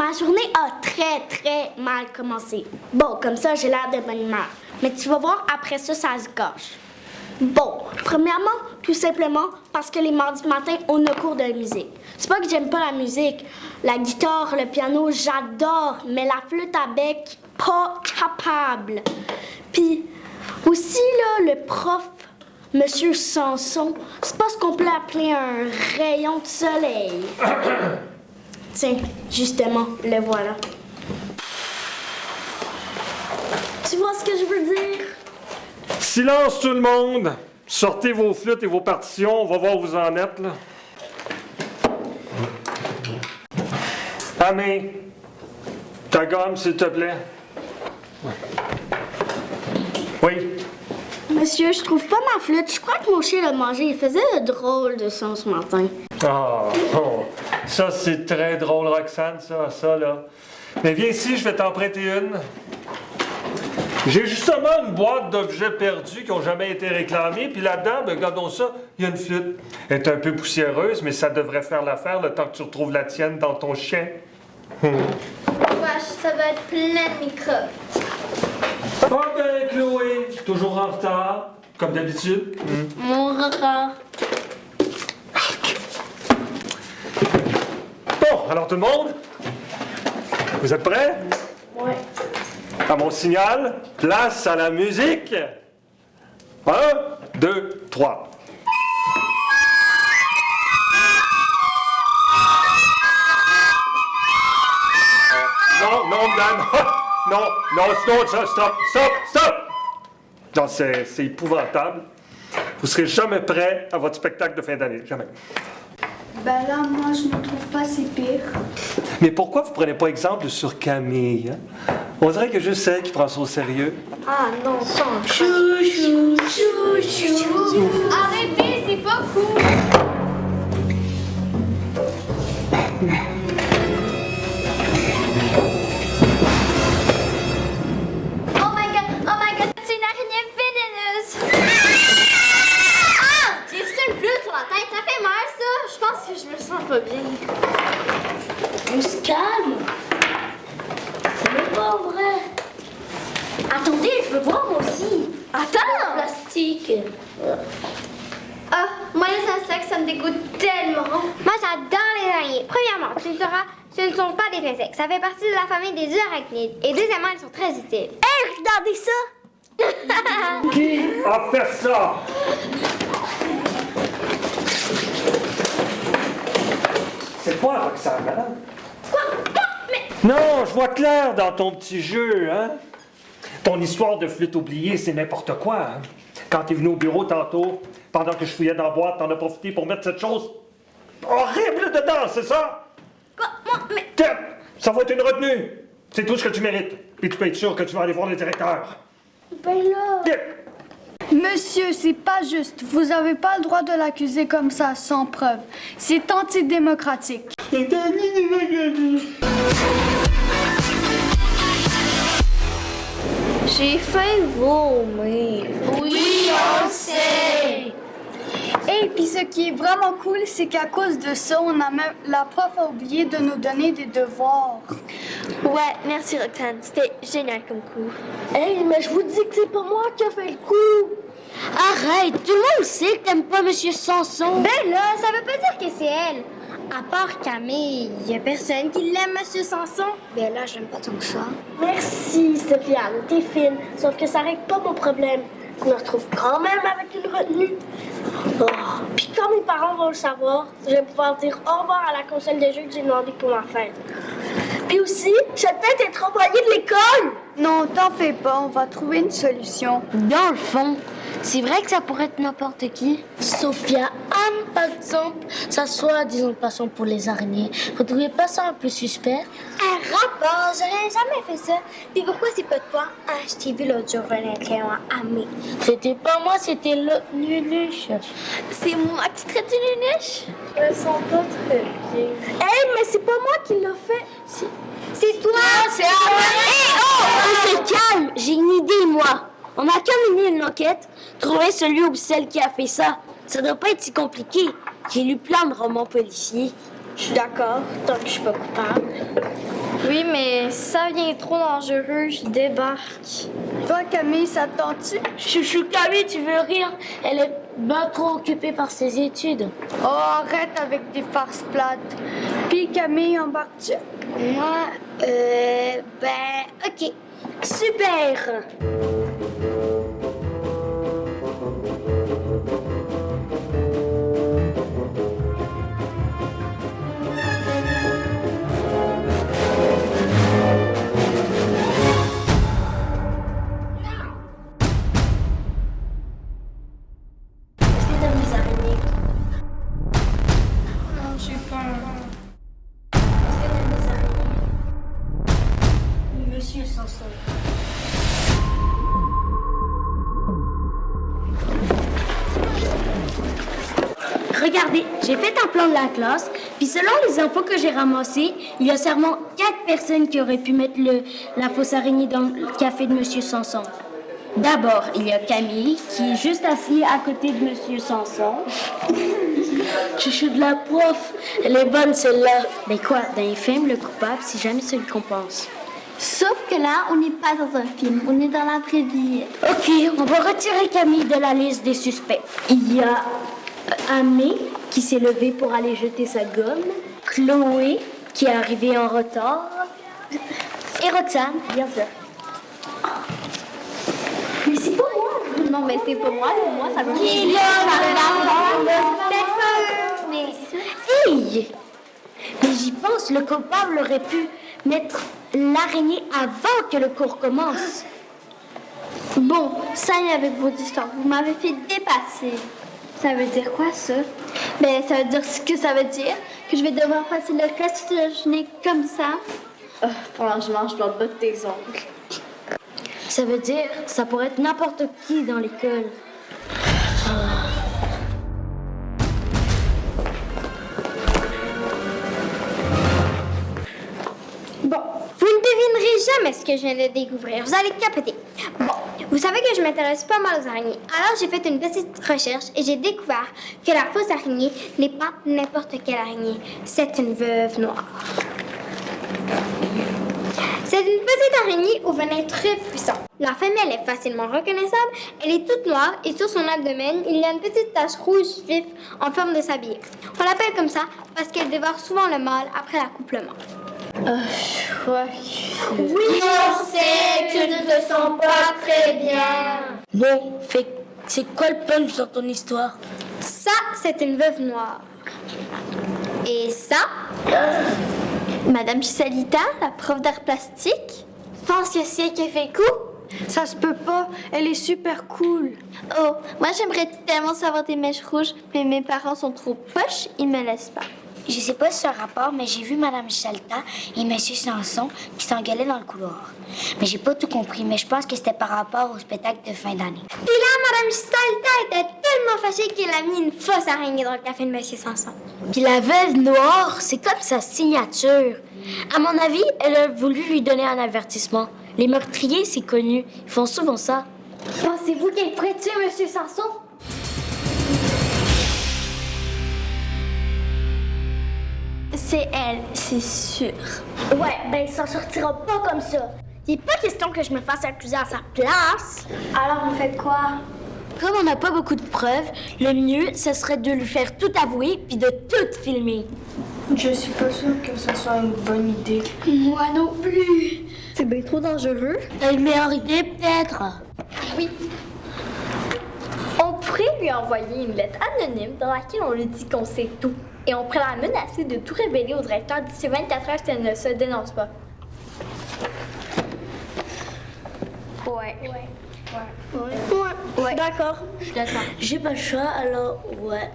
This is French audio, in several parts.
Ma journée a très mal commencé. Bon, comme ça, j'ai l'air de bonne humeur. Mais tu vas voir, après ça, ça se gâche. Bon, premièrement, tout simplement parce que les mardis matins, on a cours de musique. C'est pas que j'aime pas la musique. La guitare, le piano, j'adore. Mais la flûte à bec, pas capable. Puis aussi, là, le prof, Monsieur Sanson, c'est pas ce qu'on peut appeler un rayon de soleil. Tiens, justement, le voilà. Tu vois ce que je veux dire? Silence tout le monde! Sortez vos flûtes et vos partitions, on va voir où vous en êtes, là. Amé, ta gomme, s'il te plaît. Oui. Monsieur, je trouve pas ma flûte. Je crois que mon chien l'a mangé. Il faisait le drôle de son ce matin. Ah, oh. Ça, c'est très drôle, Roxane, ça, là. Mais viens ici, je vais t'en prêter une. J'ai justement une boîte d'objets perdus qui n'ont jamais été réclamés, puis là-dedans, ben, regardons ça, il y a une flûte. Elle est un peu poussiéreuse, mais ça devrait faire l'affaire le temps que tu retrouves la tienne dans ton chien. Wesh, ça va être plein de microbes. OK, Chloé, toujours en retard, comme d'habitude. Mon retard. Bon, alors tout le monde, vous êtes prêts? Oui. À mon signal, place à la musique. 1, 2, 3. Non, madame. Non, stop. Non, c'est épouvantable. Vous serez jamais prêt à votre spectacle de fin d'année, jamais. Ben là, moi, je ne trouve pas si pire. Mais pourquoi vous prenez pas exemple sur Camille, hein? On dirait que juste celle qui prend ça au sérieux. Ah non, sans Chou. Arrêtez, c'est pas cool. Oh my god, c'est une araignée vénéneuse. Ah! J'ai juste une flûte sur la tête, ça fait mal ça. Je pense que je me sens pas bien. On se calme. C'est pas vrai. Attendez, je veux voir moi aussi. Attends! Plastique. Ah, moi les insectes, ça me dégoûte tellement. Moi, j'adore les araignées. Premièrement, tu le sauras, ce ne sont pas des insectes. Ça fait partie de la famille des arachnides. Et deuxièmement, elles sont très utiles. Hé, regardez ça. Qui a fait ça? C'est quoi, Roxane, hein? Quoi? Mais... Non, je vois clair dans ton petit jeu, hein? Ton histoire de flûte oubliée, c'est n'importe quoi, hein? Quand t'es venu au bureau tantôt, pendant que je fouillais dans la boîte, t'en as profité pour mettre cette chose horrible dedans, c'est ça? Quoi? Moi, mais... Tiens, ça va être une retenue. C'est tout ce que tu mérites. Puis tu peux être sûr que tu vas aller voir le directeur. Ben là. Tiens. Monsieur, c'est pas juste. Vous n'avez pas le droit de l'accuser comme ça, sans preuve. C'est antidémocratique. J'ai faim vomir. Oui, on sait. Et puis ce qui est vraiment cool, c'est qu'à cause de ça, la prof a oublié de nous donner des devoirs. Ouais, merci Roxane. C'était génial comme coup. Hey, mais je vous dis que c'est pas moi qui a fait le coup. Arrête, tout le monde sait que t'aimes pas Monsieur Sanson. Ben là, ça veut pas dire que c'est elle. À part Camille, y a personne qui l'aime, Monsieur Sanson. Ben là, j'aime pas tant que ça. Merci, Sofiane, t'es fine. Sauf que ça règle pas mon problème. Je me retrouve quand même avec une retenue. Oh. Puis quand mes parents vont le savoir, je vais pouvoir dire au revoir à la console de jeu que j'ai demandé pour ma fête. Puis aussi, je vais peut-être être envoyée de l'école. Non, t'en fais pas, on va trouver une solution. Dans le fond, c'est vrai que ça pourrait être n'importe qui. Sophia Anne, par exemple, ça soit, disons, passion pour les araignées. Vous trouvez pas ça un peu suspect? Un rapport, j'aurais jamais fait ça. Puis pourquoi c'est pas toi? Ah, je t'ai vu l'autre jour venir un crayon à Amé. C'était pas moi, c'était l'autre Nunuche. C'est moi qui traite une niche. Elles sont pas très bien. Hey, mais c'est pas moi qui l'a fait. C'est toi! C'est à moi! Hey, oh! On se calme! J'ai une idée, moi. On a qu'à mener une enquête, trouver celui ou celle qui a fait ça. Ça doit pas être si compliqué. J'ai lu plein de romans policiers. Je suis d'accord, tant que je suis pas coupable. Oui, mais si ça devient trop dangereux, je débarque. Toi, Camille, ça te tente-tu? Chouchou Camille, tu veux rire? Elle est bien trop occupée par ses études. Oh, arrête avec tes farces plates. Puis Camille, embarque-tu? Moi, ok. Super! Monsieur Sanson. Regardez, j'ai fait un plan de la classe, puis selon les infos que j'ai ramassées, il y a seulement 4 personnes qui auraient pu mettre la fausse araignée dans le café de Monsieur Sanson. D'abord, il y a Camille, qui est juste assise à côté de Monsieur Sanson. Chouchou de la prof, elle est bonne celle-là. Mais quoi, dans les films, le coupable, c'est jamais celui qu'on pense. Sauf que là, on n'est pas dans un film, on est dans la vraie vie. Ok, on va retirer Camille de la liste des suspects. Il y a Amé qui s'est levée pour aller jeter sa gomme, Chloé qui est arrivée en retard, et Roxane, bien sûr. Mais c'est pas moi. Non, mais c'est pas moi, ça veut Qui dire. Hey! Mais j'y pense, le coupable aurait pu mettre l'araignée avant que le cours commence. Bon, ça y est avec vos histoires, vous m'avez fait dépasser. Ça veut dire quoi, ça? Ben, ça veut dire ce que ça veut dire, que je vais devoir passer le reste de la journée comme ça. Franchement, je parle pas de tes ongles. Ça veut dire, ça pourrait être n'importe qui dans l'école. Bon, vous ne devinerez jamais ce que je viens de découvrir. Vous allez capoter. Bon, vous savez que je m'intéresse pas mal aux araignées. Alors, j'ai fait une petite recherche et j'ai découvert que la fausse araignée n'est pas n'importe quelle araignée. C'est une veuve noire. C'est une petite araignée au venin très puissant. La femelle est facilement reconnaissable. Elle est toute noire et sur son abdomen, il y a une petite tache rouge vif en forme de sablier. On l'appelle comme ça parce qu'elle dévore souvent le mâle après l'accouplement. Oui, on sait, tu ne te sens pas très bien. Bon, c'est quoi le punch dans ton histoire? Ça, c'est une veuve noire. Et ça, Madame Chisalita, la prof d'art plastique, pense que c'est elle qui a fait le coup. Ça se peut pas, elle est super cool. Oh, moi j'aimerais tellement savoir des mèches rouges, mais mes parents sont trop poches, ils me laissent pas. Je sais pas si c'est un rapport, mais j'ai vu Madame Chalta et Monsieur Sanson qui s'engueulaient dans le couloir. Mais j'ai pas tout compris, mais je pense que c'était par rapport au spectacle de fin d'année. puis là, Madame Stalta était tellement fâchée qu'elle a mis une fausse araignée dans le café de Monsieur Sanson. Puis la veuve noire, c'est comme sa signature. À mon avis, elle a voulu lui donner un avertissement. Les meurtriers, c'est connu. Ils font souvent ça. Pensez-vous qu'elle pourrait tuer Monsieur Sanson? C'est elle, c'est sûr. Ouais, ben il s'en sortira pas comme ça. Il n'est pas question que je me fasse accuser à sa place. Alors vous faites quoi? Comme on n'a pas beaucoup de preuves, le mieux, ce serait de lui faire tout avouer puis de tout filmer. Je suis pas sûre que ce soit une bonne idée. Moi non plus. C'est bien trop dangereux. T'as une meilleure idée, peut-être? Oui. On pourrait lui envoyer une lettre anonyme dans laquelle on lui dit qu'on sait tout. Et on pourrait la menacer de tout révéler au directeur d'ici 24 heures si elle ne se dénonce pas. Ouais. D'accord. Je suis d'accord. J'ai pas le choix, alors ouais.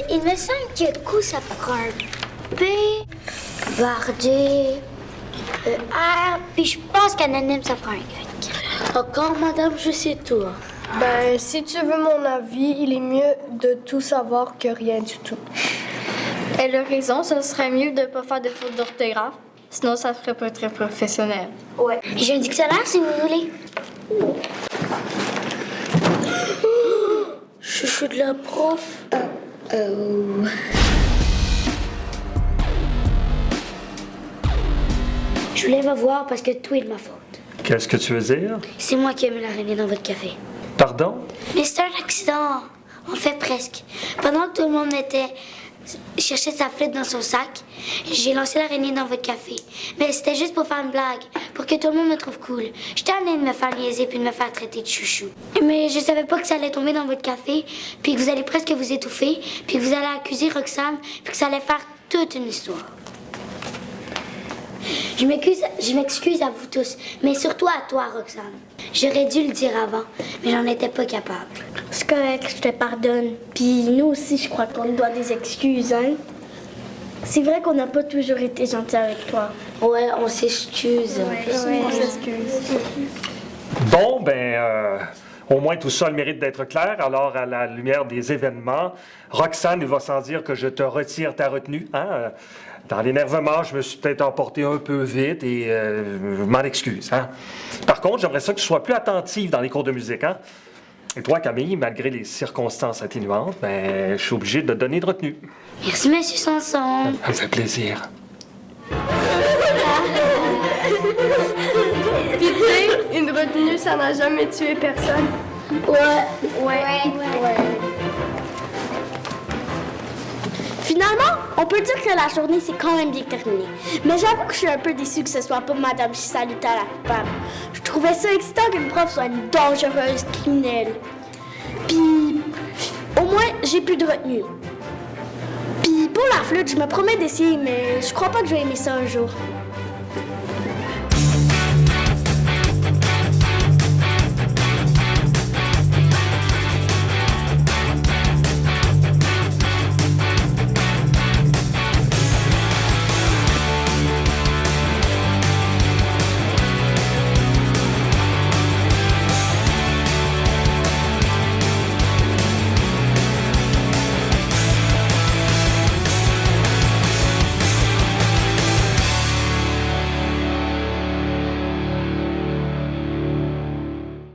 Il me semble que du coup, ça prend un P, bardé, R, puis je pense qu'anonyme, ça prend un Y. Encore, madame, je sais tout. Hein. Ben, si tu veux mon avis, il est mieux de tout savoir que rien du tout. Elle a raison, ce serait mieux de ne pas faire de faute d'orthographe. Sinon, ça ferait pas très professionnel. Ouais. J'ai un dictionnaire, si vous voulez. Chouchou de la prof. Je voulais vous voir parce que tout est de ma faute. Qu'est-ce que tu veux dire? C'est moi qui ai mis l'araignée dans votre café. Pardon? Mais c'est un accident. En fait, presque. Pendant que tout le monde cherchait sa flûte dans son sac, j'ai lancé l'araignée dans votre café. Mais c'était juste pour faire une blague, pour que tout le monde me trouve cool. J'étais en train de me faire niaiser puis de me faire traiter de chouchou. Mais je savais pas que ça allait tomber dans votre café, puis que vous allez presque vous étouffer, puis que vous allez accuser Roxane, puis que ça allait faire toute une histoire. Je m'excuse à vous tous, mais surtout à toi, Roxane. J'aurais dû le dire avant, mais j'en étais pas capable. C'est correct, je te pardonne. Puis nous aussi, je crois qu'on te doit des excuses, hein? C'est vrai qu'on n'a pas toujours été gentils avec toi. Ouais, on s'excuse. On s'excuse. Bon, au moins tout ça a le mérite d'être clair. Alors, à la lumière des événements, Roxane, il va sans dire que je te retire ta retenue, hein? Dans l'énervement, je me suis peut-être emporté un peu vite et je m'en excuse, hein? Par contre, j'aimerais ça que tu sois plus attentive dans les cours de musique, hein? Et toi, Camille, malgré les circonstances atténuantes, je suis obligé de te donner de retenue. Merci, Monsieur Sanson. Ça me fait plaisir. Puis tu sais, une retenue, ça n'a jamais tué personne. Ouais. Finalement, on peut dire que la journée s'est quand même bien terminée. Mais j'avoue que je suis un peu déçue que ce soit pas Madame Chisaluta la coupable. Je trouvais ça excitant qu'une prof soit une dangereuse criminelle. Puis, au moins, j'ai plus de retenue. Puis, pour la flûte, je me promets d'essayer, mais je crois pas que je vais aimer ça un jour.